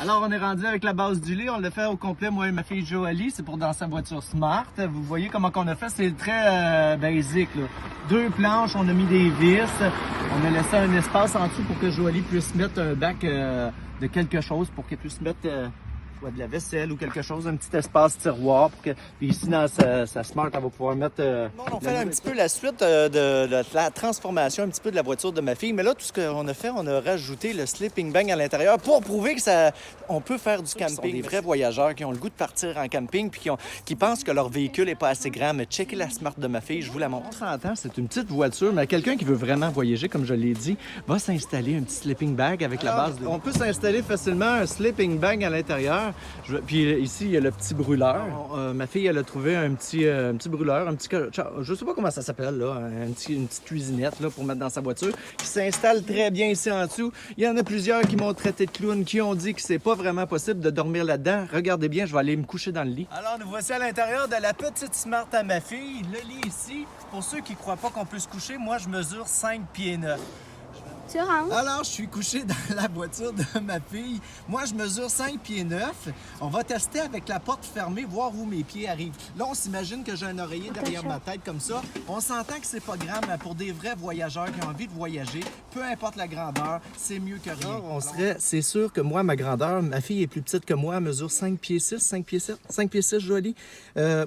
Alors, on est rendu avec la base du lit. On l'a fait au complet, moi et ma fille Joalie. C'est pour dans sa voiture Smart. Vous voyez comment qu'on a fait. C'est très basique, là. 2 planches, on a mis des vis. On a laissé un espace en dessous pour que Joalie puisse mettre un bac de quelque chose pour qu'elle puisse mettre soit de la vaisselle ou quelque chose, un petit espace tiroir. Pour que... Puis ici, dans sa Smart, elle va pouvoir mettre... On fait un petit peu la suite de la transformation un petit peu de la voiture de ma fille. Mais là, tout ce qu'on a fait, on a rajouté le sleeping bag à l'intérieur pour prouver que on peut faire du camping. Des vrais voyageurs qui ont le goût de partir en camping puis qui pensent que leur véhicule n'est pas assez grand. Mais checkez la Smart de ma fille, je vous la montre. 30 ans, c'est une petite voiture, mais quelqu'un qui veut vraiment voyager, comme je l'ai dit, va s'installer un petit sleeping bag avec la base de... On peut s'installer facilement un sleeping bag à l'intérieur. Puis ici, il y a le petit brûleur. Ma fille, elle a trouvé un petit brûleur, un petit... Je sais pas comment ça s'appelle, là. Une petite cuisinette, là, pour mettre dans sa voiture, qui s'installe très bien ici en dessous. Il y en a plusieurs qui m'ont traité de clown, qui ont dit que c'est pas vraiment possible de dormir là-dedans. Regardez bien, je vais aller me coucher dans le lit. Alors, nous voici à l'intérieur de la petite Smart à ma fille. Le lit ici, pour ceux qui croient pas qu'on peut se coucher, moi, je mesure 5 pieds 9. Tu rentres. Alors, je suis couché dans la voiture de ma fille. Moi, je mesure 5 pieds 9. On va tester avec la porte fermée, voir où mes pieds arrivent. Là, on s'imagine que j'ai un oreiller derrière ma tête comme ça. On s'entend que c'est pas grand, mais pour des vrais voyageurs qui ont envie de voyager, peu importe la grandeur, c'est mieux que rien. C'est sûr que moi, ma grandeur, ma fille est plus petite que moi, elle mesure 5 pieds 6, 5 pieds 7, 5 pieds 6, Jolie.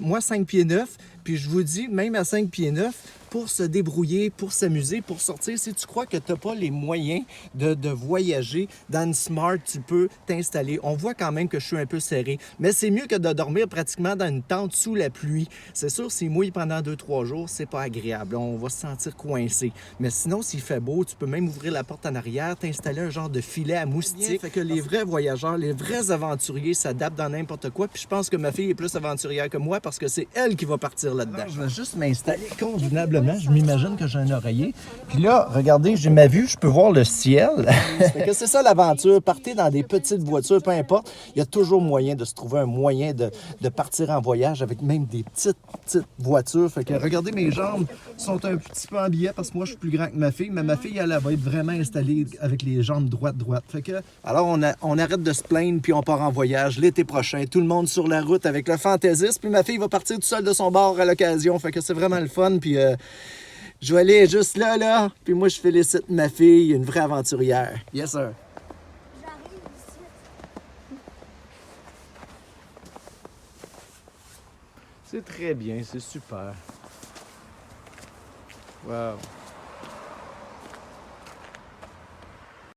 Moi, 5 pieds 9. Puis je vous dis, même à 5 pieds 9, pour se débrouiller, pour s'amuser, pour sortir, si tu crois que tu n'as pas les moyens de voyager dans une Smart, tu peux t'installer. On voit quand même que je suis un peu serré, mais c'est mieux que de dormir pratiquement dans une tente sous la pluie. C'est sûr, s'il mouille pendant 2-3 jours, c'est pas agréable. On va se sentir coincé. Mais sinon, s'il fait beau, tu peux même ouvrir la porte en arrière, t'installer un genre de filet à moustiques. Fait que les vrais voyageurs, les vrais aventuriers s'adaptent dans n'importe quoi. Puis je pense que ma fille est plus aventurière que moi parce que c'est elle qui va partir là-dedans. Je vais juste m'installer convenablement. Je m'imagine que j'ai un oreiller. Puis là, regardez, j'ai ma vue, je peux voir le ciel. C'est ça l'aventure. Partez dans des petites voitures, peu importe. Il y a toujours moyen de se trouver un moyen de partir en voyage avec même des petites voitures. Fait que regardez, mes jambes sont un petit peu en biais parce que moi, je suis plus grand que ma fille. Mais ma fille, elle va être vraiment installée avec les jambes droites. Fait que, alors, on arrête de se plaindre puis on part en voyage l'été prochain. Tout le monde sur la route avec le fantaisiste. Puis ma fille va partir tout seule de son bord à l'occasion. Fait que c'est vraiment le fun. Puis je vais aller juste là. Puis moi, je félicite ma fille, une vraie aventurière. Yes, sir. J'arrive ici. C'est très bien, c'est super. Wow.